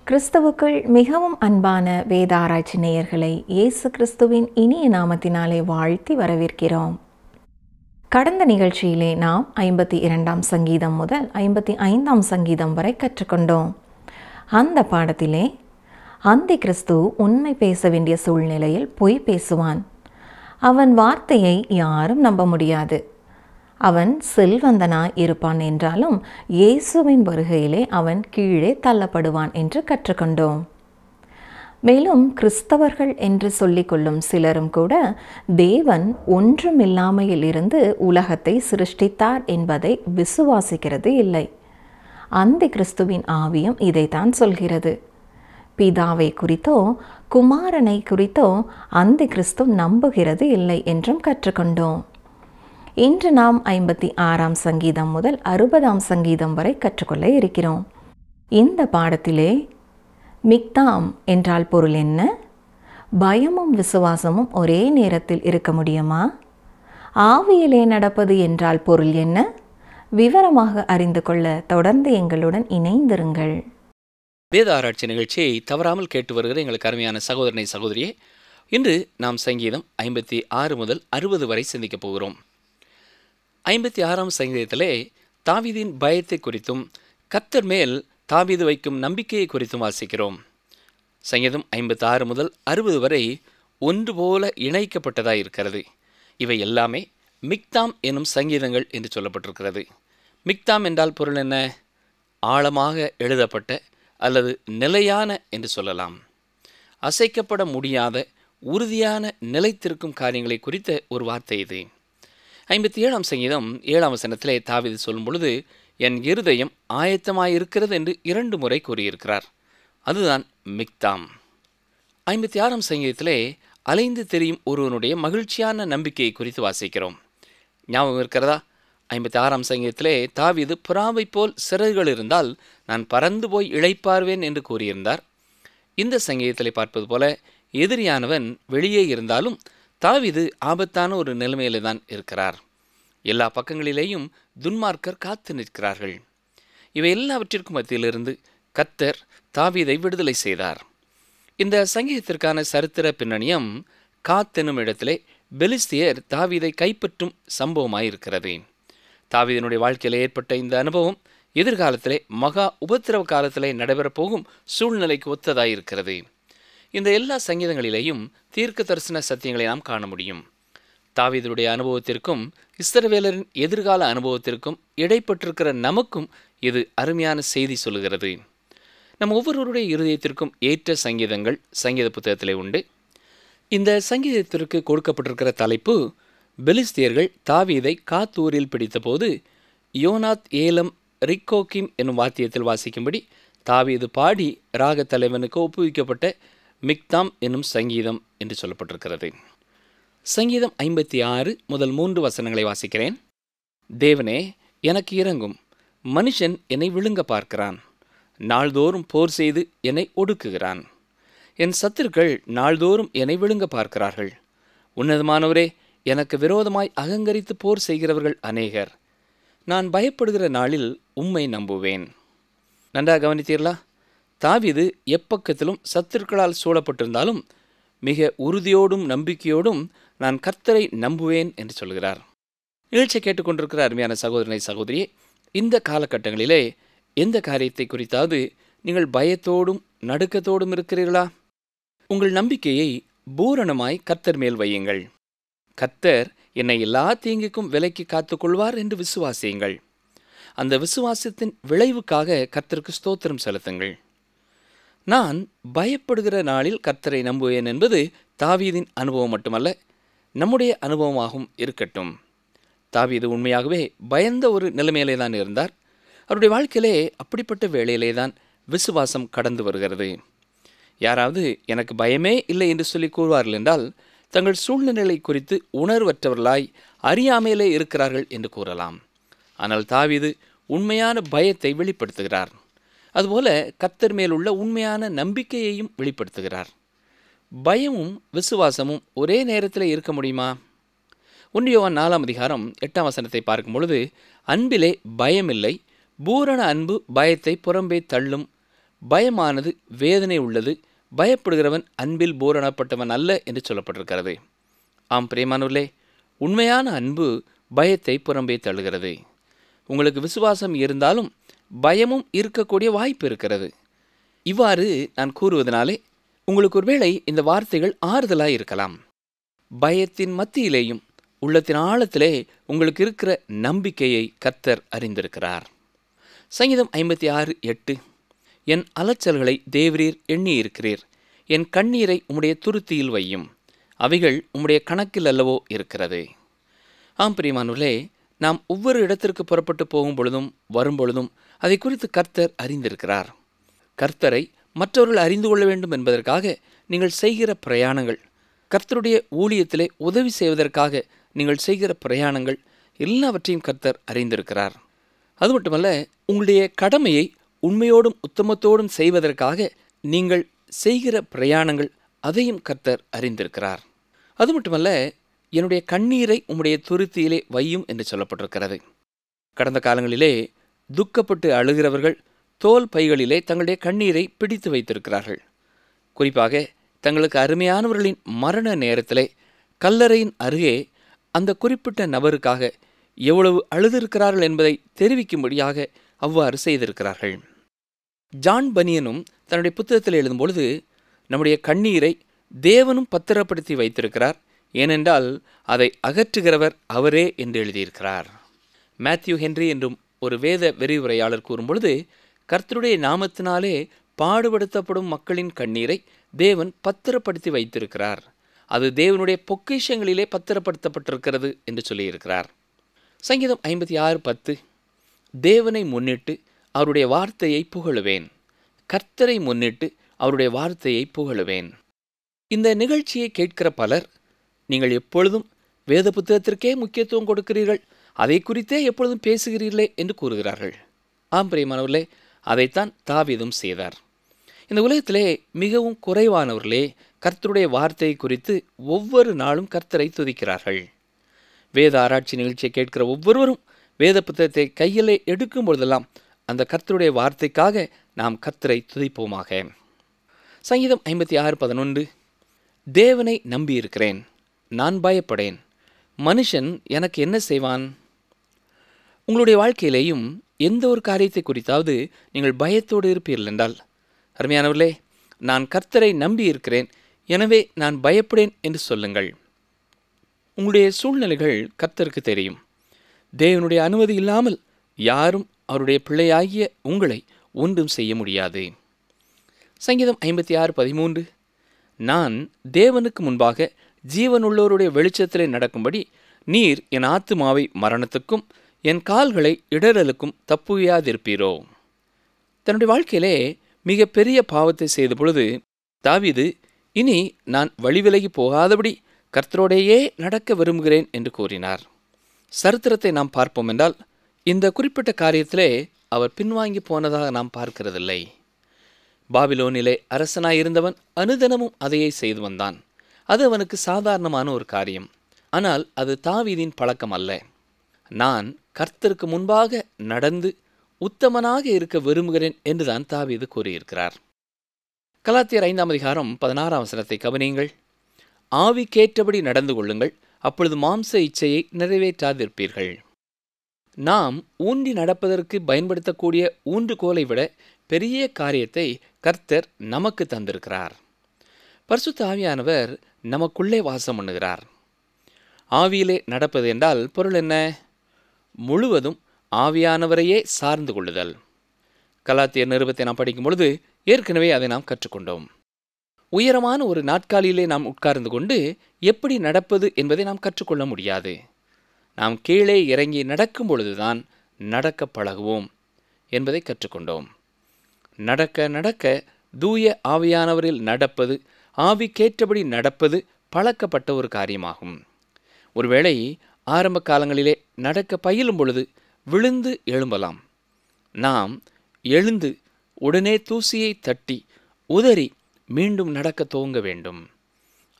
கிறிஸ்துவுக்குள் மிகவும் அன்பான வேத ஆராய்ச்சி நேயர்களை இயேசு கிறிஸ்துவின் இனிய நாமத்தினாலே வாழ்த்தி வரவேற்கிறோம். கடந்த நிகழ்ச்சியிலே நாம் 52ஆம் சங்கீதம் முதல் 55ஆம் சங்கீதம் வரை கற்றுக்கொண்டோம். அந்த பாடத்திலே அந்தி கிறிஸ்து உண்மை பேச வேண்டிய சூழ்நிலையில் பொய் பேசுவான். அவன் வார்த்தையை யாரும் நம்ப முடியாது. அவன் செல்வந்தனாய் இருப்பான் என்றாலும் இயேசுவின் வருகையிலே அவன் கீழே தள்ளப்படுவான் என்று கற்றுக்கொண்டோம். மேலும் கிறிஸ்தவர்கள் என்று சொல்லிக்கொள்ளும் சிலரும் கூட தேவன் ஒன்றுமில்லாமையில் இருந்து உலகத்தை சிருஷ்டித்தார் என்பதை விசுவாசிக்கிறது இல்லை. அந்தி கிறிஸ்துவின் ஆவியும் இதைத்தான் சொல்கிறது. பிதாவை குறித்தோ குமாரனை குறித்தோ அந்தி கிறிஸ்து நம்புகிறது இல்லை என்றும் கற்றுக்கொண்டோம். இன்று நாம் 56ஆம் சங்கீதம் முதல் 60ஆம் சங்கீதம் வரை கற்றுக்கொள்ள இருக்கிறோம். இந்த பாடத்திலே மிக்தாம் என்றால் பொருள் என்ன? பயமும் விசுவாசமும் ஒரே நேரத்தில் இருக்க முடியுமா? ஆவியிலே நடப்பது என்றால் பொருள் என்ன? விவரமாக அறிந்து கொள்ள தொடர்ந்து எங்களுடன் இணைந்திருங்கள். வேத ஆராய்ச்சி நிகழ்ச்சியை தவறாமல் கேட்டு வருகிற எங்களுக்கு அருமையான சகோதரனை சகோதரியே, இன்று நாம் சங்கீதம் 56 முதல் 60 வரை சிந்திக்கப் போகிறோம். 56ஆம் சங்கீதத்திலே தாவீதின் பயத்தை குறித்தும் கர்த்தர் மேல் தாவீது வைக்கும் நம்பிக்கையை குறித்தும் வாசிக்கிறோம். சங்கீதம் 56 முதல் 60 வரை ஒன்று போல இணைக்கப்பட்டதாக இருக்கிறது. இவை எல்லாமே மிக்தாம் எனும் சங்கீதங்கள் என்று சொல்லப்பட்டிருக்கிறது. மிக்தாம் என்றால் பொருள் என்ன? ஆழமாக எழுதப்பட்ட அல்லது நிலையான என்று சொல்லலாம். அசைக்கப்பட முடியாத உறுதியான நிலைத்திருக்கும் காரியங்களை குறித்த ஒரு வார்த்தை இது. 57ஆம் சங்கீதம் 7ஆம் வசனத்திலே தாவீது சொல்லும் பொழுது, என் இருதயம் ஆயத்தமாயிருக்கிறது என்று 2 முறை கூறியிருக்கிறார். அதுதான் மிக்தாம். 56ஆம் சங்கீதத்திலே அலைந்து தெரியும் ஒருவனுடைய மகிழ்ச்சியான நம்பிக்கையை குறித்து வாசிக்கிறோம். ஞாபகம் இருக்கிறதா? 56ஆம் சங்கீதத்திலே தாவீது புறாவை போல் சிறகுகள் இருந்தால் நான் பறந்து போய் இளைப்பார்வேன் என்று கூறியிருந்தார். இந்த சங்கீதத்திலே பார்ப்பது போல எதிரியானவன் வெளியே இருந்தாலும் தாவீது ஆபத்தான ஒரு நிலைமையிலே தான் இருக்கிறார். எல்லா பக்கங்களிலேயும் துன்மார்க்கர் காத்து நிற்கிறார்கள். இவை எல்லாவற்றிற்கும் மத்தியிலிருந்து கர்த்தர் தாவீதை விடுதலை செய்தார். இந்த சங்கீதத்திற்கான சரித்திர பின்னணியம் காத் எனும் இடத்திலே பெலிஸ்தியர் தாவீதை கைப்பற்றும் சம்பவமாயிருக்கிறது. தாவீதினுடைய வாழ்க்கையில் ஏற்பட்ட இந்த அனுபவம் எதிர்காலத்திலே மகா உபத்திரவ காலத்திலே நடைபெறப்போகும் சூழ்நிலைக்கு ஒத்ததாயிருக்கிறது. இந்த எல்லா சங்கீதங்களிலேயும் தீர்க்க தரிசன சத்தியங்களை நாம் காண முடியும். தாவீதுடைய அனுபவத்திற்கும் இஸ்ரவேலரின் எதிர்கால அனுபவத்திற்கும் இடைப்பட்டிருக்கிற நமக்கும் இது அருமையான செய்தி சொல்லுகிறது. நம் ஒவ்வொருவருடைய இருதயத்திற்கும் ஏற்ற சங்கீதங்கள் சங்கீத புத்தகத்திலே உண்டு. இந்த சங்கீதத்திற்கு கொடுக்கப்பட்டிருக்கிற தலைப்பு, பெலிஸ்தியர்கள் தாவீதை காத்தூரில் பிடித்தபோது யோனாத் ஏலம் ரிக்கோகிம் என்னும் வாத்தியத்தில் வாசிக்கும்படி தாவீது பாடி ராக தலைவனுக்கு ஒப்புவிக்கப்பட்ட மிக்தாம் என்னும் சங்கீதம் என்று சொல்லப்பட்டிருக்கிறது. சங்கீதம் 56 முதல் 3 வசனங்களை வாசிக்கிறேன். தேவனே, எனக்கு இரங்கும். மனுஷன் என்னை விழுங்க பார்க்கிறான். நாள்தோறும் போர் செய்து என்னை ஒடுக்குகிறான். என் சத்துருக்கள் நாள்தோறும் என்னை விழுங்க பார்க்கிறார்கள். உன்னதமானவரே, எனக்கு விரோதமாய் அகங்கரித்து போர் செய்கிறவர்கள் அநேகர். நான் பயப்படுகிற நாளில் உம்மை நம்புவேன். நன்றாக கவனித்தீர்களா? தாவீது எப்பக்கத்திலும் சத்துருக்களால் சூழப்பட்டிருந்தாலும் மிக உறுதியோடும் நம்பிக்கையோடும் நான் கர்த்தரை நம்புவேன் என்று சொல்கிறார். நிகழ்ச்சியை கேட்டுக்கொண்டிருக்கிற அருமையான சகோதரனை சகோதரியே, இந்த காலகட்டங்களிலே எந்த காரியத்தை குறித்தாவது நீங்கள் பயத்தோடும் நடுக்கத்தோடும் இருக்கிறீர்களா? உங்கள் நம்பிக்கையை பூரணமாய் கர்த்தர் மேல் வையுங்கள். கர்த்தர் என்னை எல்லா தீங்குக்கும் விலக்கி காத்துக்கொள்வார் என்று விசுவாசியுங்கள். அந்த விசுவாசத்தின் விளைவுக்காக கர்த்தருக்கு ஸ்தோத்திரம் செலுத்துங்கள். நான் பயப்படுகிற நாளில் கர்த்தரை நம்புவேன் என்பது தாவீதின் அனுபவம் மட்டுமல்ல, நம்முடைய அனுபவமாகவும் இருக்கட்டும். தாவீது உண்மையாகவே பயந்த ஒரு நிலைமையிலே தான் இருந்தார். அவருடைய வாழ்க்கையிலே அப்படிப்பட்ட வேளையிலே தான் விசுவாசம் கடந்து வருகிறது. யாராவது எனக்கு பயமே இல்லை என்று சொல்லி கூறுவார்கள் என்றால் தங்கள் சூழ்நிலை குறித்து உணர்வற்றவர்களாய் அறியாமையிலே இருக்கிறார்கள் என்று கூறலாம். ஆனால் தாவீது உண்மையான பயத்தை வெளிப்படுத்துகிறார். அதுபோல கர்த்தர் மேலுள்ள உண்மையான நம்பிக்கையையும் வெளிப்படுத்துகிறார். பயமும் விசுவாசமும் ஒரே நேரத்தில் இருக்க முடியுமா? 1 யோவான் 4ஆம் அதிகாரம் 8ஆம் வசனத்தை பார்க்கும் பொழுது, அன்பிலே பயமில்லை, பூரண அன்பு பயத்தை புறம்பே தள்ளும், பயமானது வேதனை உள்ளது, பயப்படுகிறவன் அன்பில் பூரணப்பட்டவன் அல்ல என்று சொல்லப்பட்டிருக்கிறது. ஆம் பிரியமானவர்களே, உண்மையான அன்பு பயத்தை புறம்பே தள்ளுகிறது. உங்களுக்கு விசுவாசம் இருந்தாலும் பயமும் இருக்கக்கூடிய வாய்ப்பு இருக்கிறது. இவ்வாறு நான் கூறுவதனாலே உங்களுக்கு ஒருவேளை இந்த வார்த்தைகள் ஆறுதலாய் இருக்கலாம். பயத்தின் மத்தியிலேயும் உள்ளத்தின் ஆழத்திலே உங்களுக்கு இருக்கிற நம்பிக்கையை கர்த்தர் அறிந்திருக்கிறார். சங்கீதம் 56:8, என் அலைச்சல்களை தேவரீர் எண்ணி இருக்கிறீர், என் கண்ணீரை உம்முடைய துருத்தியில் வையும், அவைகள் உம்முடைய கணக்கில் அல்லவோ இருக்கிறது. ஆம் பிரியமானவர்களே, நாம் ஒவ்வொரு இடத்திற்கு புறப்பட்டு போகும் பொழுதும் வரும் பொழுதும் அதை குறித்து கர்த்தர் அறிந்திருக்கிறார். கர்த்தரை மற்றவர்கள் அறிந்து கொள்ள வேண்டும் என்பதற்காக நீங்கள் செய்கிற பிரயாணங்கள், கர்த்தருடைய ஊழியத்திலே உதவி செய்வதற்காக நீங்கள் செய்கிற பிரயாணங்கள் எல்லாவற்றையும் கர்த்தர் அறிந்திருக்கிறார். அது மட்டுமல்ல, உங்களுடைய கடமையை உண்மையோடும் உத்தமத்தோடும் செய்வதற்காக நீங்கள் செய்கிற பிரயாணங்கள் அதையும் கர்த்தர் அறிந்திருக்கிறார். அது மட்டுமல்ல, என்னுடைய கண்ணீரை உம்முடைய துருத்தியிலே வையும் என்று சொல்லப்பட்டிருக்கிறது. கடந்த காலங்களிலே துக்கப்பட்டு அழுகிறவர்கள் தோல் பைகளிலே தங்களுடைய கண்ணீரை பிடித்து வைத்திருக்கிறார்கள். குறிப்பாக தங்களுக்கு அருமையானவர்களின் மரண நேரத்திலே கல்லறையின் அருகே அந்த குறிப்பிட்ட நபருக்காக எவ்வளவு அழுதிருக்கிறார்கள் என்பதை தெரிவிக்கும்படியாக அவ்வாறு செய்திருக்கிறார்கள். ஜான் பனியனும் தன்னுடைய புத்தகத்தில் எழுதும்பொழுது, நம்முடைய கண்ணீரை தேவனும் பத்திரப்படுத்தி வைத்திருக்கிறார், ஏனென்றால் அதை அகற்றுகிறவர் அவரே என்று எழுதியிருக்கிறார். மேத்யூ ஹென்றி என்றும் ஒரு வேத விரிவுரையாளர் கூறும்பொழுது, கர்த்தருடைய நாமத்தினாலே பாடுபடுத்தப்படும் மக்களின் கண்ணீரை தேவன் பத்திரப்படுத்தி வைத்திருக்கிறார், அது தேவனுடைய பொக்கிஷங்களிலே பத்திரப்படுத்தப்பட்டிருக்கிறது என்று சொல்லியிருக்கிறார். சங்கீதம் 56:10, தேவனை முன்னிட்டு அவருடைய வார்த்தையை புகழுவேன், கர்த்தரை முன்னிட்டு அவருடைய வார்த்தையை புகழுவேன். இந்த நிகழ்ச்சியை கேட்கிற பலர், நீங்கள் எப்பொழுதும் வேத புத்தகத்திற்கே முக்கியத்துவம் கொடுக்கிறீர்கள், அதை குறித்தே எப்பொழுதும் பேசுகிறீர்களே என்று கூறுகிறார்கள். ஆம் பிரியமானவர்களே, அதைத்தான் தாவீதும் செய்தார். இந்த உலகத்திலே மிகவும் குறைவானவர்களே கர்த்தருடைய வார்த்தையை குறித்து ஒவ்வொரு நாளும் கர்த்தரை துதிக்கிறார்கள். வேத ஆராய்ச்சி நிகழ்ச்சியை கேட்கிற ஒவ்வொருவரும் வேத புத்தகத்தை கையிலே எடுக்கும் பொழுதெல்லாம் அந்த கர்த்தருடைய வார்த்தைக்காக நாம் கர்த்தரை துதிப்போமாக. சங்கீதம் 56:11, தேவனை நம்பியிருக்கிறேன், நான் பயப்படேன், மனுஷன் எனக்கு என்ன செய்வான்? உங்களுடைய வாழ்க்கையிலேயும் எந்த ஒரு காரியத்தை குறித்தாவது நீங்கள் பயத்தோடு இருப்பீர்கள் என்றால், அருமையானவர்களே, நான் கர்த்தரை நம்பி இருக்கிறேன், எனவே நான் பயப்படேன் என்று சொல்லுங்கள். உங்களுடைய சூழ்நிலைகள் கர்த்தருக்கு தெரியும். தேவனுடைய அனுமதி இல்லாமல் யாரும் அவருடைய பிள்ளையாகிய உங்களை ஒன்றும் செய்ய முடியாது. சங்கீதம் 56:13, நான் தேவனுக்கு முன்பாக ஜீவனுள்ளோருடைய வெளிச்சத்திலே நடக்கும்படி நீர் என் ஆத்துமாவை மரணத்துக்கும் என் கால்களை இடறலுக்கும் தப்புவியாதிருப்பீரோ. தன்னுடைய வாழ்க்கையிலே மிக பெரிய பாவத்தை செய்த பொழுது தாவீது, இனி நான் வழிவிலகி போகாதபடி கர்த்தரோடையே நடக்க விரும்புகிறேன் என்று கூறினார். சரித்திரத்தை நாம் பார்ப்போம் என்றால், இந்த குறிப்பிட்ட காரியத்திலே அவர் பின்வாங்கி போனதாக நாம் பார்க்கிறதில்லை. பாபிலோனிலே அரசனாயிருந்தவன் அனுதினமும் அதையே செய்து வந்தான். அது அவனுக்கு சாதாரணமான ஒரு காரியம். ஆனால் அது தாவீதின் பழக்கம் அல்ல. நான் கர்த்தருக்கு முன்பாக நடந்து உத்தமனாக இருக்க விரும்புகிறேன் என்றுதான் தாவீது கூறியிருக்கிறார். கலாத்தியர் 5:16 கவனியுங்கள். ஆவிக்கேற்றபடி நடந்து கொள்ளுங்கள், அப்பொழுது மாம்ச இச்சையை நிறைவேற்றாதிருப்பீர்கள். நாம் ஊன்றி நடப்பதற்கு பயன்படுத்தக்கூடிய ஊன்றுகோலை விட பெரிய காரியத்தை கர்த்தர் நமக்கு தந்திருக்கிறார். பரிசுத்த ஆவியானவர் நமக்குள்ளே வாசம் பண்ணுகிறார். ஆவியிலே நடப்பது என்றால் பொருள் என்ன? முழுவதும் ஆவியானவரையே சார்ந்து கொள்ளுதல். கலாத்தியர் நிருபத்தை நாம் படிக்கும் பொழுது ஏற்கனவே அதை நாம் கற்றுக்கொண்டோம். உயரமான ஒரு நாட்காலியிலே நாம் உட்கார்ந்து கொண்டு எப்படி நடப்பது என்பதை நாம் கற்றுக்கொள்ள முடியாது. நாம் கீழே இறங்கி நடக்கும் பொழுதுதான் நடக்க பழகுவோம் என்பதை கற்றுக்கொண்டோம். நடக்க நடக்க தூய ஆவியானவரில் நடப்பது, ஆவிக்கேற்றபடி நடப்பது பழக்கப்பட்ட ஒரு காரியமாகும். ஒருவேளை ஆரம்ப காலங்களிலே நடக்க பயிலும் பொழுது விழுந்து எழும்பலாம். நாம் எழுந்து உடனே தூசியை தட்டி உதறி மீண்டும் நடக்க துவங்க வேண்டும்.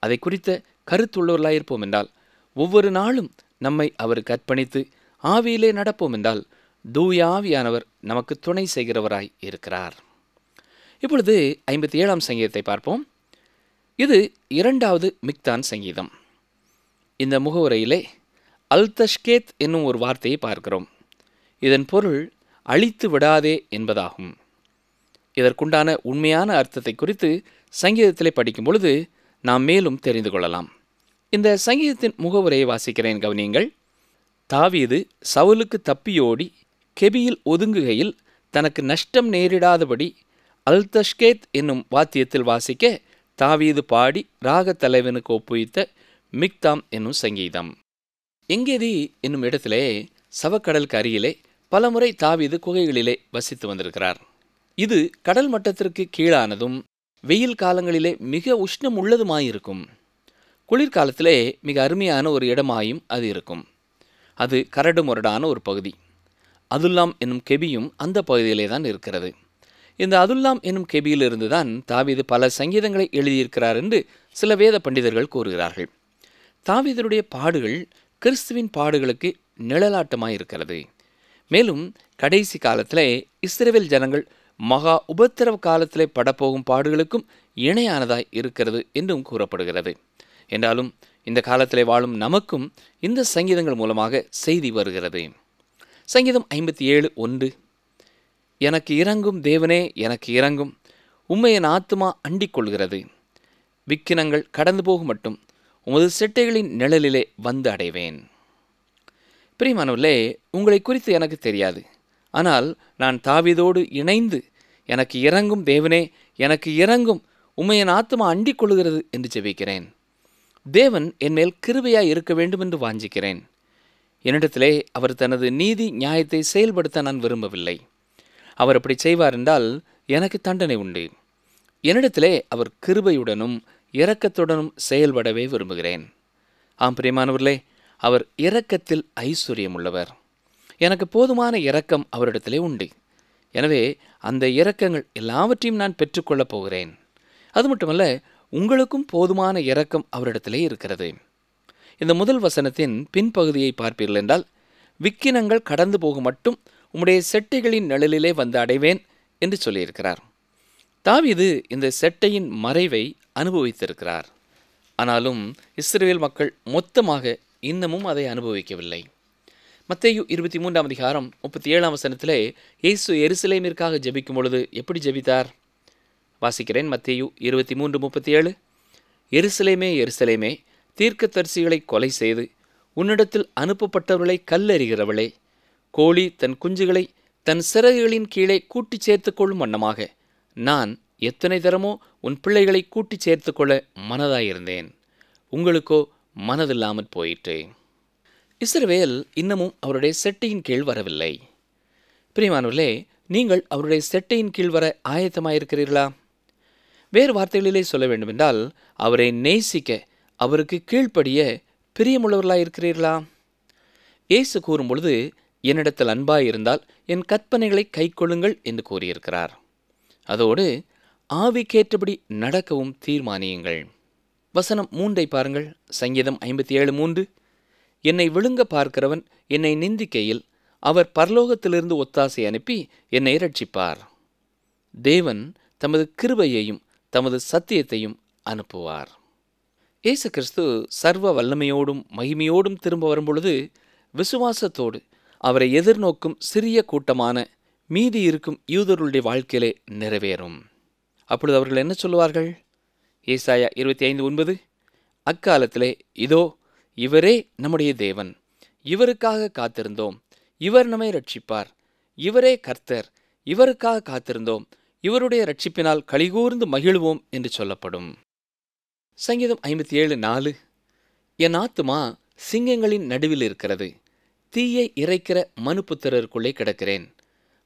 அதை குறித்த கருத்துள்ளவர்களாயிருப்போம் என்றால், ஒவ்வொரு நாளும் நம்மை அவருக்கு அர்ப்பணித்து ஆவியிலே நடப்போம் என்றால், தூய ஆவியானவர் நமக்கு துணை செய்கிறவராய் இருக்கிறார். இப்பொழுது 57ஆம் சங்கீதத்தை பார்ப்போம். இது 2வது மிக்தான் சங்கீதம். இந்த முகவுரையிலே அல்தஷ்கேத் என்னும் ஒரு வார்த்தையை பார்க்கிறோம். இதன் பொருள் அழித்து விடாதே என்பதாகும். இதற்குண்டான உண்மையான அர்த்தத்தை குறித்து சங்கீதத்திலே படிக்கும் பொழுது நாம் மேலும் தெரிந்து கொள்ளலாம். இந்த சங்கீதத்தின் முகவுரையை வாசிக்கிறேன், கவனியுங்கள். தாவீது சவுலுக்கு தப்பியோடி கெபியில் ஒதுங்குகையில் தனக்கு நஷ்டம் நேரிடாதபடி அல்தஷ்கேத் என்னும் வாத்தியத்தில் வாசிக்க தாவீது பாடி ராகத் தலைவனுக்கு ஒப்புவித்த மிக்தாம் என்னும் சங்கீதம். எங்கேதி என்னும் இடத்திலே சவக்கடலுக்கு அருகிலே பலமுறை தாவீது குகைகளிலே வசித்து வந்திருக்கிறார். இது கடல் மட்டத்திற்கு கீழானதும் வெயில் காலங்களிலே மிக உஷ்ணம் உள்ளதுமாயிருக்கும். குளிர்காலத்திலே மிக அருமையான ஒரு இடமாயும் அது இருக்கும். அது கரடு முரடான ஒரு பகுதி. அதுல்லாம் என்னும் கெபியும் அந்த பகுதியிலே தான் இருக்கிறது. இந்த அதுல்லாம் என்னும் கெபியிலிருந்து தான் தாவீது பல சங்கீதங்களை எழுதியிருக்கிறார் என்று சில வேத பண்டிதர்கள் கூறுகிறார்கள். தாவீதனுடைய பாடுகள் கிறிஸ்துவின் பாடுகளுக்கு நிழலாட்டமாயிருக்கிறது. மேலும் கடைசி காலத்திலே இஸ்ரவேல் ஜனங்கள் மகா உபத்திரவ காலத்திலே படப்போகும் பாடுகளுக்கும் இணையானதாய் இருக்கிறது என்றும் கூறப்படுகிறது. என்றாலும் இந்த காலத்திலே வாழும் நமக்கும் இந்த சங்கீதங்கள் மூலமாக செய்தி வருகிறது. சங்கீதம் 57:1, எனக்கு இறங்கும் தேவனே, எனக்கு இறங்கும், உம்மை என் ஆத்துமா அண்டிக் கொள்கிறது. விக்கினங்கள் கடந்து போகும் மட்டும் உமது செட்டைகளின் நிழலிலே வந்து அடைவேன். பிரியமானவர்களே, உங்களை குறித்து எனக்கு தெரியாது. ஆனால் நான் தாவீதோடு இணைந்து எனக்கு இறங்கும் தேவனே, எனக்கு இறங்கும், உம்மை என் ஆத்துமா அண்டிக் கொள்கிறது என்று ஜெபிக்கிறேன். தேவன் என்மேல் கிருபையாய் இருக்க வேண்டும் என்று வாஞ்சிக்கிறேன். என்னிடத்திலே அவர் தனது நீதி நியாயத்தை செயல்படுத்த நான் விரும்பவில்லை. அவர் அப்படி செய்வார் என்றால் எனக்கு தண்டனை உண்டு. என்னிடத்திலே அவர் கிருபையுடனும் இரக்கத்துடனும் செயல்படவே விரும்புகிறேன். ஆம் பிரியமானவர்களே, அவர் இரக்கத்தில் ஐஸ்வர்யம் உள்ளவர். எனக்கு போதுமான இரக்கம் அவரிடத்திலே உண்டு. எனவே அந்த இரக்கங்கள் எல்லாவற்றையும் நான் பெற்றுக்கொள்ளப் போகிறேன். அது மட்டுமல்ல, உங்களுக்கும் போதுமான இரக்கம் அவரிடத்திலே இருக்கிறது. இந்த முதல் வசனத்தின் பின்பகுதியை பார்ப்பீர்கள் என்றால், விக்கினங்கள் கடந்து போகும் மட்டும் உம்முடைய செட்டைகளின் நிழலிலே வந்து அடைவேன் என்று சொல்லியிருக்கிறார். தாவீது இந்த செட்டையின் மறைவை அனுபவித்திருக்கிறார். ஆனாலும் இஸ்ரவேல் மக்கள் மொத்தமாக இன்னமும் அதை அனுபவிக்கவில்லை. மத்தேயு 23:37 இயேசு எருசலேமிற்காக ஜெபிக்கும் பொழுது எப்படி ஜெபித்தார்? வாசிக்கிறேன். மத்தேயு 23:37, எருசலேமே, எருசலேமே, தீர்க்கதரிசிகளை கொலை செய்து உன்னிடத்தில் அனுப்பப்பட்டவர்களை கல்லெறிகிறவளே, கோழி தன் குஞ்சுகளை தன் சிறகுகளின் கீழே கூட்டி சேர்த்து கொள்ளும் வண்ணமாக நான் எத்தனை தரமோ உன் பிள்ளைகளை கூட்டி சேர்த்து கொள்ள மனதாயிருந்தேன், உங்களுக்கோ மனதில்லாமற் போயிற்று. இஸ்ரவேல் இன்னமும் அவருடைய செட்டையின் கீழ் வரவில்லை. பிரியமானவர்களே, நீங்கள் அவருடைய செட்டையின் கீழ் வர ஆயத்தமாயிருக்கிறீர்களா? வேறு வார்த்தைகளிலே சொல்ல வேண்டுமென்றால், அவரை நேசிக்க, அவருக்கு கீழ்ப்படிய பிரியமுள்ளவர்களாயிருக்கிறீர்களா? இயேசு கூறும்பொழுது, என்னிடத்தில் அன்பாயிருந்தால் என் கற்பனைகளை கைக்கொள்ளுங்கள் என்று கூறியிருக்கிறார். அதோடு ஆவிக்கேற்றபடி நடக்கவும் தீர்மானியுங்கள். வசனம் 3 பாருங்கள். சங்கீதம் 57:3, என்னை விழுங்க பார்க்கிறவன் என்னை நிந்திக்கையில் அவர் பரலோகத்திலிருந்து ஒத்தாசை அனுப்பி என்னை இரட்சிப்பார். தேவன் தமது கிருபையையும் தமது சத்தியத்தையும் அனுப்புவார். இயேசு கிறிஸ்து சர்வ வல்லமையோடும் மகிமையோடும் திரும்ப வரும்பொழுது விசுவாசத்தோடு அவரை எதிர்நோக்கும் சிறிய கூட்டமான மீதி இருக்கும் யூதர்களுடைய வாழ்க்கையிலே நிறைவேறும். அப்பொழுது அவர்கள் என்ன சொல்லுவார்கள்? ஏசாயா 25:9, அக்காலத்திலே இதோ இவரே நம்முடைய தேவன், இவருக்காக காத்திருந்தோம், இவர் நம்மை ரட்சிப்பார், இவரே கர்த்தர், இவருக்காக காத்திருந்தோம், இவருடைய ரட்சிப்பினால் களிகூர்ந்து மகிழ்வோம் என்று சொல்லப்படும். சங்கீதம் 57:4, என் ஆத்துமா சிங்கங்களின் நடுவில் இருக்கிறது, தீயை இறைக்கிற மனுபுத்திரருக்குள்ளே கிடக்கிறேன்.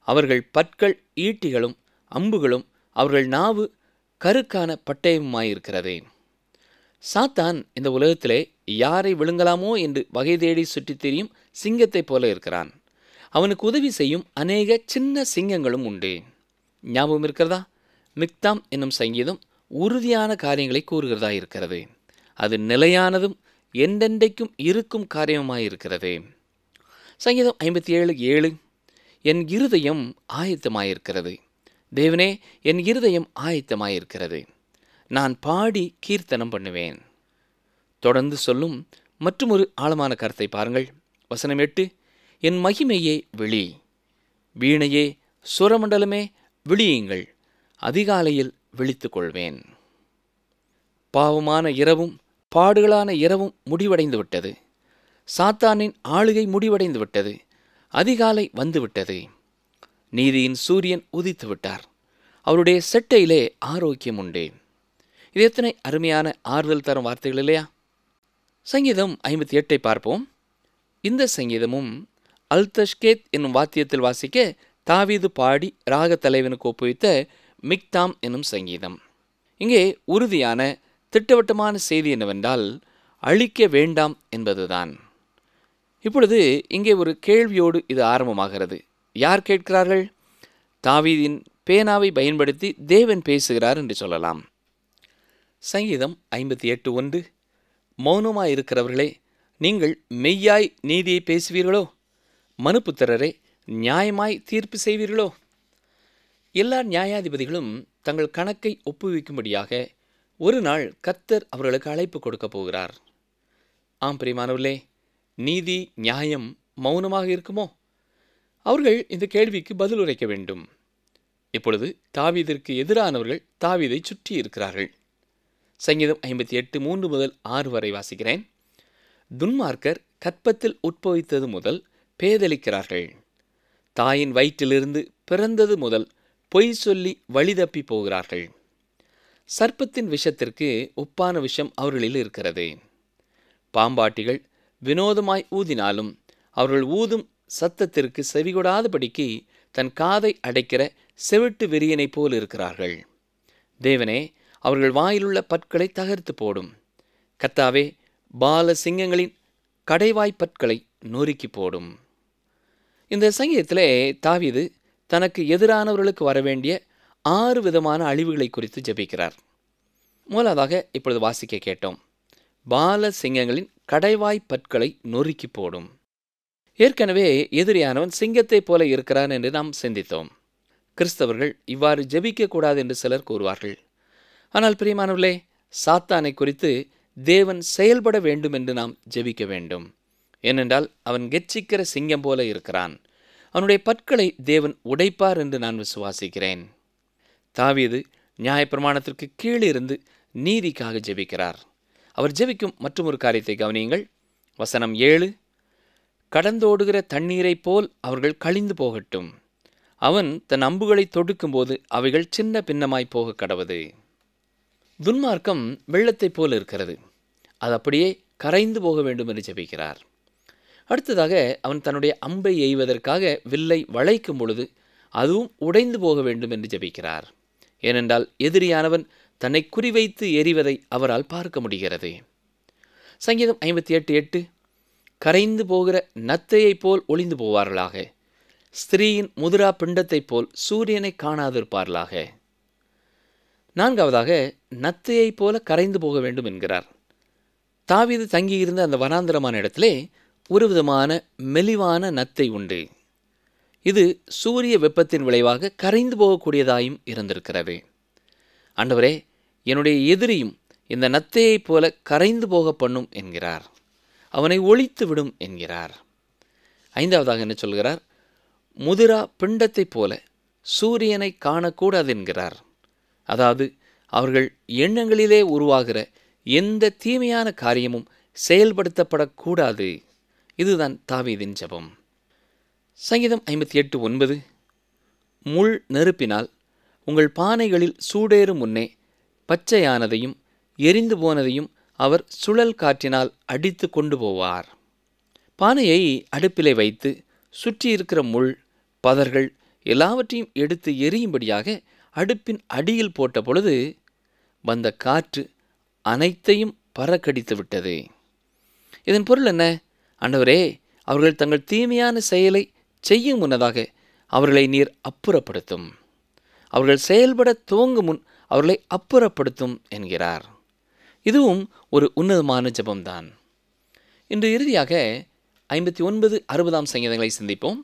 அவர்கள் பற்கள் ஈட்டிகளும் அம்புகளும் அவர்கள் நாவு கருக்கான பட்டயமுமாயிருக்கிறது. சாத்தான் இந்த உலகத்திலே யாரை விழுங்கலாமோ என்று வகை தேடி சுற்றித் திரியும் சிங்கத்தைப் போல இருக்கிறான். அவனுக்கு உதவி செய்யும் அநேக சின்ன சிங்கங்களும் உண்டு. ஞாபகம் இருக்கிறதா? மிக்தாம் என்னும் சங்கீதம் உறுதியான காரியங்களை கூறுகிறதா இருக்கிறது. அது நிலையானதும் என்றென்றைக்கும் இருக்கும் காரியமாயிருக்கிறது. சங்கீதம் 57:7, என் இருதயம் ஆயத்தமாயிருக்கிறது, தேவனே, என் இருதயம் ஆயத்தமாயிருக்கிறது, நான் பாடி கீர்த்தனம் பண்ணுவேன். தொடர்ந்து சொல்லும் மற்றும் ஒரு ஆழமான கருத்தை பாருங்கள். வசனம் 8, என் மகிமையே விழி, வீணையே சுரமண்டலமே விழியுங்கள், அதிகாலையில் விழித்துக் கொள்வேன். பாவமான இரவும் பாடுகளான இரவும் முடிவடைந்து விட்டது. சாத்தானின் ஆளுகை முடிவடைந்து விட்டது. அதிகாலை வந்துவிட்டது. நீதியின் சூரியன் உதித்து விட்டார். அவருடைய செட்டையிலே ஆரோக்கியம் உண்டு. இது எத்தனை அருமையான ஆறுதல் தரும் வார்த்தைகள் இல்லையா? சங்கீதம் 58 பார்ப்போம். இந்த சங்கீதமும் அல்தஷ்கேத் என்னும் வாத்தியத்தில் வாசிக்க தாவீது பாடி ராக தலைவனுக்கு ஒப்புவித்த மிக்தாம் என்னும் சங்கீதம். இங்கே உறுதியான திட்டவட்டமான செய்தி என்னவென்றால், அழிக்க வேண்டாம் என்பதுதான். இப்பொழுது இங்கே ஒரு கேள்வியோடு இது ஆரம்பமாகிறது. யார் கேட்கிறார்கள்? தாவீதின் பேனாவை பயன்படுத்தி தேவன் பேசுகிறார் என்று சொல்லலாம். சங்கீதம் 58:1, மௌனமாயிருக்கிறவர்களே, நீங்கள் மெய்யாய் நீதியை பேசுவீர்களோ? மனுப்புத்திரரே, நியாயமாய் தீர்ப்பு செய்வீர்களோ? எல்லா நியாயாதிபதிகளும் தங்கள் கணக்கை ஒப்புவிக்கும்படியாக ஒரு நாள் கர்த்தர் அவர்களுக்கு அழைப்பு கொடுக்க போகிறார். ஆம் பிரியமானவர்களே, நீதி நியாயம் மௌனமாக இருக்குமோ? அவர்கள் இந்த கேள்விக்கு பதில் உரைக்க வேண்டும். இப்பொழுது தாவீதிற்கு எதிரானவர்கள் தாவீதை சுற்றி இருக்கிறார்கள். சங்கீதம் 58:3 முதல் 6 வரை வாசிக்கிறேன். துன்மார்க்கர் கற்பத்தில் உட்பவித்தது முதல் பேதலிக்கிறார்கள். தாயின் வயிற்றிலிருந்து பிறந்தது முதல் பொய் சொல்லி வழிதப்பி போகிறார்கள். சர்ப்பத்தின் விஷத்திற்கு ஒப்பான விஷம் அவர்களில் இருக்கிறது. பாம்பாட்டிகள் வினோதமாய் ஊதினாலும் அவர்கள் ஊதும் சத்தத்திற்கு செவிகொடாதபடிக்கு தன் காதை அடைக்கிற செவிட்டு வெறியனைப் போல் இருக்கிறார்கள். தேவனே, அவர்கள் வாயிலுள்ள பற்களை தகர்த்து போடும். கர்த்தாவே, பால சிங்கங்களின் கடைவாய் பற்களை நொறுக்கி போடும். இந்த சங்கீதத்திலே தாவீது தனக்கு எதிரானவர்களுக்கு வரவேண்டிய 6 விதமான அழிவுகளை குறித்து ஜெபிக்கிறார். முதலாவதாக இப்பொழுது வாசிக்க கேட்டோம். பால சிங்கங்களின் கடைவாய் பற்களை நொறுக்கி போடும். ஏற்கனவே எதிரியானவன் சிங்கத்தைப் போல இருக்கிறான் என்று நாம் சிந்தித்தோம். கிறிஸ்தவர்கள் இவ்வாறு ஜெபிக்கக்கூடாது என்று சிலர் கூறுவார்கள். ஆனால் பிரியமானவர்களே, சாத்தானை குறித்து தேவன் செயல்பட வேண்டும் என்று நாம் ஜெபிக்க வேண்டும். ஏனென்றால் அவன் கெர்ச்சிக்கிற சிங்கம் போல இருக்கிறான். அவனுடைய பற்களை தேவன் உடைப்பார் என்று நான் விசுவாசிக்கிறேன். தாவீது நியாயப்பிரமாணத்திற்கு கீழிருந்து நீதிக்காக ஜெபிக்கிறார். அவர் ஜெபிக்கும் மற்றொரு காரியத்தை கவனியுங்கள். வசனம் 7, கடந்தோடுகிற தண்ணீரைப் போல் அவர்கள் கழிந்து போகட்டும். அவன் தன் அம்புகளை தொடுக்கும்போது அவைகள் சின்ன பின்னமாய் போக கடவது. துன்மார்க்கம் வெள்ளத்தைப் போல் இருக்கிறது. அது அப்படியே கரைந்து போக வேண்டும் என்று ஜெபிக்கிறார். அடுத்ததாக அவன் தன்னுடைய அம்பை எய்வதற்காக வில்லை வளைக்கும் பொழுது அதுவும் உடைந்து போக வேண்டும் என்று ஜெபிக்கிறார். ஏனென்றால் எதிரியானவன் தன்னை குறிவைத்து எறிவதை அவரால் பார்க்க முடிகிறது. சங்கீதம் 58:8, கரைந்து போகிற நத்தையைப் போல் ஒளிந்து போவார்களாக, ஸ்திரீயின் முதிரா பிண்டத்தைப் போல் சூரியனை காணாதிருப்பார்களாக. 4வதாக நத்தையைப் போல கரைந்து போக வேண்டும் என்கிறார். தாவீது தங்கியிருந்த அந்த வனாந்தரமான இடத்திலே ஒரு விதமான மெலிவான நத்தை உண்டு. இது சூரிய வெப்பத்தின் விளைவாக கரைந்து போகக்கூடியதாயும் இருந்திருக்கிறது. ஆண்டவரே, என்னுடைய எதிரியும் இந்த நத்தையைப் போல கரைந்து போக பண்ணும் என்கிறார். அவனை ஒழித்து விடும் என்கிறார். 5வதாக என்ன சொல்கிறார்? முதிரா பிண்டத்தைப் போல சூரியனை காணக்கூடாது என்கிறார். அதாவது அவர்கள் எண்ணங்களிலே உருவாகிற எந்த தீமையான காரியமும் செயல்படுத்தப்படக்கூடாது. இதுதான் தாவீதின் ஜெபம். சங்கீதம் 58:9, முள் நெருப்பினால் உங்கள் பானைகளில் சூடேறும் முன்னே பச்சையானதையும் எரிந்து போனதையும் அவர் சுழல் காற்றினால் அடித்து கொண்டு போவார். பானையை அடுப்பிலே வைத்து சுற்றி இருக்கிற முள் பதர்கள் எல்லாவற்றையும் எடுத்து எரியும்படியாக அடுப்பின் அடியில் போட்ட பொழுது வந்த காற்று அனைத்தையும் பறக்கடித்து விட்டது. இதன் பொருள் என்ன? ஆண்டவரே, அவர்கள் தங்கள் தீமையான செயலை செய்யும் முன்னதாக அவர்களை நீர் அப்புறப்படுத்தும். அவர்கள் செயல்பட துவங்கும் முன் அவர்களை அப்புறப்படுத்தும் என்கிறார். இதுவும் ஒரு உன்னதமான ஜெபம்தான். இன்று இறுதியாக 59, 60 சங்கீதங்களை சிந்திப்போம்.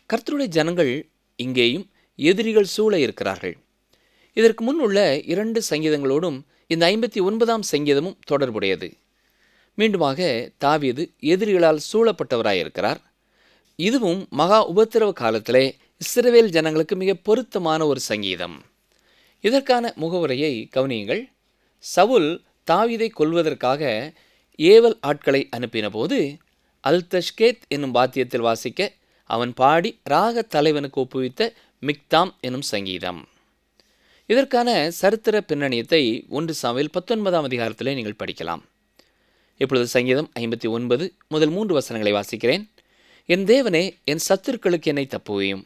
கர்த்தருடைய ஜனங்கள் இங்கேயும் எதிரிகள் சூழ இருக்கிறார்கள். இதற்கு முன் உள்ள 2 சங்கீதங்களோடும் இந்த 59ஆம் சங்கீதமும் தொடர்புடையது. மீண்டுமாக தாவீது எதிரிகளால் சூழப்பட்டவராயிருக்கிறார். இதுவும் மகா உபத்திரவ காலத்திலே இஸ்ரவேல் ஜனங்களுக்கு மிக பொருத்தமான ஒரு சங்கீதம். இதற்கான முகவுரையை கவனியுங்கள். சவுல் தாவீதை கொல்வதற்காக ஏவல் ஆட்களை அனுப்பின போது அல்தஷ்கேத் என்னும் வாத்தியத்தில் வாசிக்க அவன் பாடி ராக தலைவனுக்கு ஒப்புவித்த மிக்தாம் என்னும் சங்கீதம். இதற்கான சரித்திர பின்னணியத்தை 1 சாமுவேல் 19ஆம் அதிகாரத்திலே நீங்கள் படிக்கலாம். இப்பொழுது சங்கீதம் 59 முதல் 3 வசனங்களை வாசிக்கிறேன். என் தேவனே, என் சத்துருக்களுக்கு என்னை தப்புவையும்,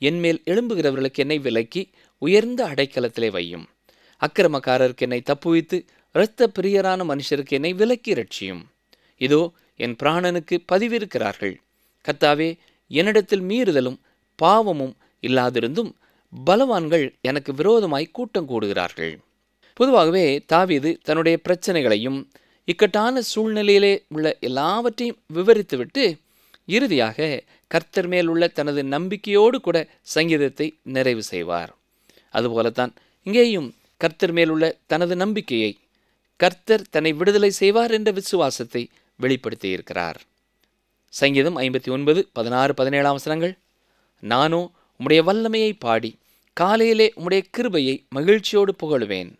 என்மேல் எழும்புகிறவர்களுக்கு என்னை விலக்கி உயர்ந்த அடைக்கலத்திலே வையும். அக்கிரமக்காரருக்கு என்னை தப்புவித்து இரத்த பிரியரான மனுஷருக்கு என்னை விலக்கி ரட்சியும். இதோ என் பிராணனுக்கு பதிவிருக்கிறார்கள். கர்த்தாவே, என்னிடத்தில் மீறுதலும் பாவமும் இல்லாதிருந்தும் பலவான்கள் எனக்கு விரோதமாய் கூட்டம் கூடுகிறார்கள். பொதுவாகவே தாவீது தன்னுடைய பிரச்சனைகளையும் இக்கட்டான சூழ்நிலையிலே உள்ள எல்லாவற்றையும் விவரித்துவிட்டு இறுதியாக கர்த்தர் மேல் உள்ள தனது நம்பிக்கையோடு கூட சங்கீதத்தை நிறைவு செய்வார். அதுபோலத்தான் இங்கேயும் கர்த்தர் மேல் உள்ள தனது நம்பிக்கையை, கர்த்தர் தன்னை விடுதலை செய்வார் என்ற விசுவாசத்தை வெளிப்படுத்தியிருக்கிறார். சங்கீதம் 59 16 17 வசனங்கள். நானோ உம்முடைய வல்லமையை பாடி காலையிலே உம்முடைய கிருபையை மகிழ்ச்சியோடு புகழுவேன்.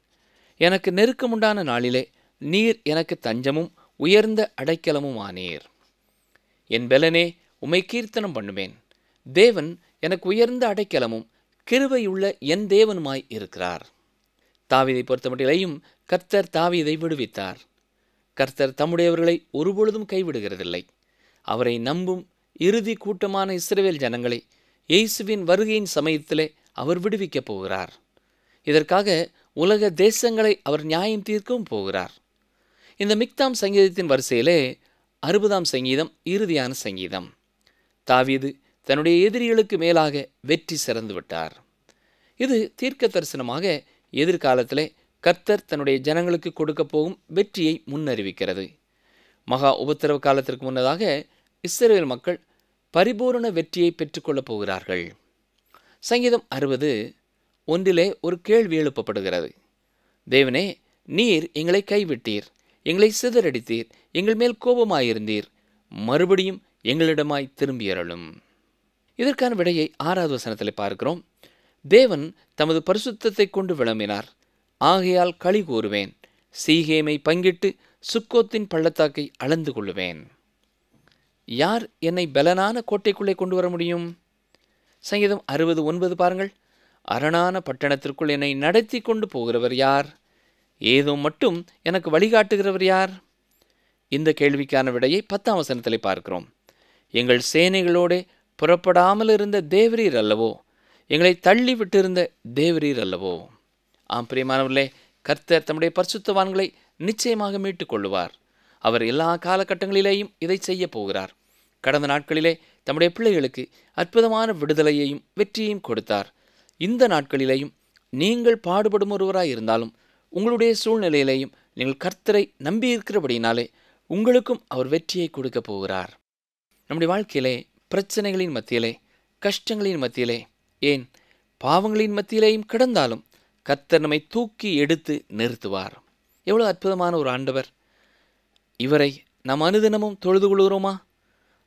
எனக்கு நெருக்கமுண்டான நாளிலே நீர் எனக்கு தஞ்சமும் உயர்ந்த அடைக்கலமும் ஆனீர். என் பெலனே, உம்மை கீர்த்தனம் பண்ணுவேன். தேவன் எனக்கு உயர்ந்த அடைக்கலமும் கிருபையுள்ள என் தேவனுமாய் இருக்கிறார். தாவீதை பொறுத்தமட்டிலேயும் கர்த்தர் தாவீதை விடுவித்தார். கர்த்தர் தம்முடையவர்களை ஒருபொழுதும் கைவிடுகிறதில்லை. அவரை நம்பும் இறுதி கூட்டமான இஸ்ரவேல் ஜனங்களை இயேசுவின் வருகையின் சமயத்திலே அவர் விடுவிக்கப் போகிறார். இதற்காக உலக தேசங்களை அவர் நியாயம் தீர்க்கவும் போகிறார். இந்த மிக்தாம் சங்கீதத்தின் வரிசையிலே 60ஆம் சங்கீதம் இறுதியான சங்கீதம். தாவீது தன்னுடைய எதிரிகளுக்கு மேலாக வெற்றி சிறந்து விட்டார். இது தீர்க்க தரிசனமாக எதிர்காலத்திலே கர்த்தர் தன்னுடைய ஜனங்களுக்கு கொடுக்க போகும் வெற்றியை முன்னறிவிக்கிறது. மகா உபத்திரவ காலத்திற்கு முன்னதாக இஸ்ரவேல் மக்கள் பரிபூரண வெற்றியை பெற்றுக்கொள்ளப் போகிறார்கள். சங்கீதம் 60 1 ஒரு கேள்வி எழுப்பப்படுகிறது. தேவனே, நீர் எங்களை கைவிட்டீர், எங்களை சிதறடித்தீர், எங்கள் மேல் கோபமாயிருந்தீர், மறுபடியும் எங்களிடமாய் திரும்பியறலும். இதற்கான விடையை 6வது வசனத்தில் பார்க்கிறோம். தேவன் தமது பரிசுத்தத்தை கொண்டு விளம்பினார், ஆகையால் களி கூறுவேன். சீகேமை பங்கிட்டு சுக்கோத்தின் பள்ளத்தாக்கை அளந்து கொள்ளுவேன். யார் என்னை பலனான கோட்டைக்குள்ளே கொண்டு வர முடியும்? சங்கீதம் 60:9 பாருங்கள். அரணான பட்டணத்திற்குள் என்னை நடத்தி கொண்டு போகிறவர் யார்? ஏதோ மட்டும் எனக்கு வழிகாட்டுகிறவர் யார்? இந்த கேள்விக்கான விடையை 10ஆம் வசனத்தில் பார்க்கிறோம். எங்கள் சேனைகளோடு புறப்படாமல் இருந்த தேவரீர் அல்லவோ, எங்களை தள்ளி விட்டிருந்த தேவரீர் அல்லவோ. ஆம் பிரியமானவர்களே, கர்த்தர் தம்முடைய பரிசுத்தவான்களை நிச்சயமாக மீட்டுக் கொள்ளுவார். அவர் எல்லா காலகட்டங்களிலேயும் இதை செய்ய போகிறார். கடந்த நாட்களிலே தம்முடைய பிள்ளைகளுக்கு அற்புதமான விடுதலையையும் வெற்றியையும் கொடுத்தார். இந்த நாட்களிலேயும் நீங்கள் பாடுபடும் ஒருவராய் இருந்தாலும் உங்களுடைய சூழ்நிலையிலேயும் நீங்கள் கர்த்தரை நம்பியிருக்கிறபடினாலே உங்களுக்கும் அவர் வெற்றியை கொடுக்க போகிறார். நம்முடைய வாழ்க்கையிலே பிரச்சனைகளின் மத்தியிலே, கஷ்டங்களின் மத்தியிலே, ஏன் பாவங்களின் மத்தியிலேயும் கிடந்தாலும் கர்த்தர் நம்மை தூக்கி எடுத்து நிறுத்துவார். எவ்வளோ அற்புதமான ஒரு ஆண்டவர்! இவரை நாம் அனுதினமும் தொழுது கொள்கிறோமா?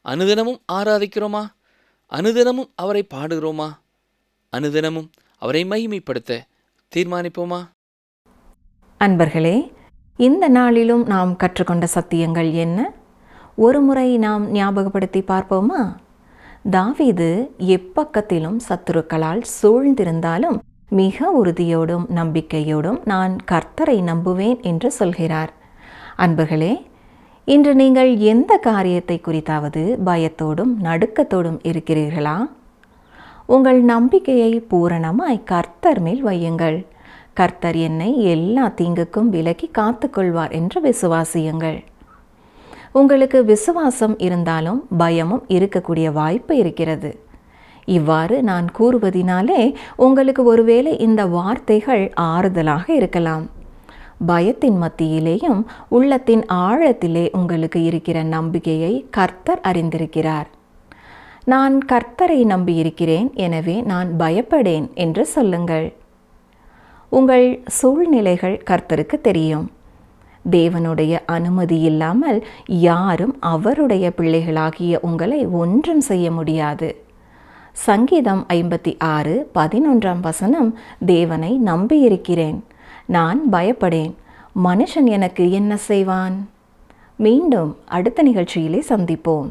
அனுதினமும் ஆராதிக்கிறோமா? அனுதினமும் அவரை பாடுகிறோமா? அனுதினமும் அவரை மகிமைப்படுத்த தீர்மானிப்போமா? அன்பர்களே, இந்த நாளிலும் நாம் கற்றுக்கொண்ட சத்தியங்கள் என்ன? ஒரு முறை நாம் ஞாபகப்படுத்தி பார்ப்போமா? தாவீது எப்பக்கத்திலும் சத்துருக்களால் சூழ்ந்திருந்தாலும் மிக உறுதியோடும் நம்பிக்கையோடும் நான் கர்த்தரை நம்புவேன் என்று சொல்கிறார். அன்பர்களே, இன்று நீங்கள் எந்த காரியத்தை குறித்தாவது பயத்தோடும் நடுக்கத்தோடும் இருக்கிறீர்களா? உங்கள் நம்பிக்கையை பூரணமாய் கர்த்தர் மேல் வையுங்கள். கர்த்தர் என்னை எல்லா தீங்குக்கும் விலக்கி காத்துக்கொள்வார் என்று விசுவாசியுங்கள். உங்களுக்கு விசுவாசம் இருந்தாலும் பயமும் இருக்கக்கூடிய வாய்ப்பு இருக்கிறது. இவ்வாறு நான் கூறுவதினாலே உங்களுக்கு ஒருவேளை இந்த வார்த்தைகள் ஆறுதலாக இருக்கலாம். பயத்தின் மத்தியிலேயும் உள்ளத்தின் ஆழத்திலே உங்களுக்கு இருக்கிற நம்பிக்கையை கர்த்தர் அறிந்திருக்கிறார். நான் கர்த்தரை நம்பியிருக்கிறேன், எனவே நான் பயப்படேன் என்று சொல்லுங்கள். உங்கள் சூழ்நிலைகள் கர்த்தருக்கு தெரியும். தேவனுடைய அனுமதி இல்லாமல் யாரும் அவருடைய பிள்ளைகளாகிய உங்களை ஒன்றும் செய்ய முடியாது. சங்கீதம் 56:11 தேவனை நம்பியிருக்கிறேன், நான் பயப்படேன், மனுஷன் எனக்கு என்ன செய்வான்? மீண்டும் அடுத்த நிகழ்ச்சியிலே சந்திப்போம்.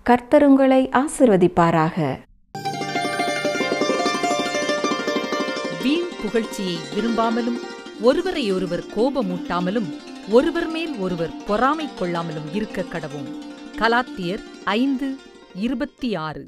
கர்த்தர் உங்களை ஆசீர்வதிப்பாராக. வீண் புகழ்ச்சியை விரும்பாமலும் ஒருவரையொருவர் கோபமூட்டாமலும் ஒருவர் மேல் ஒருவர் பொறாமை கொள்ளாமலும் இருக்க கடவோம். கலாத்தியர் 5:26.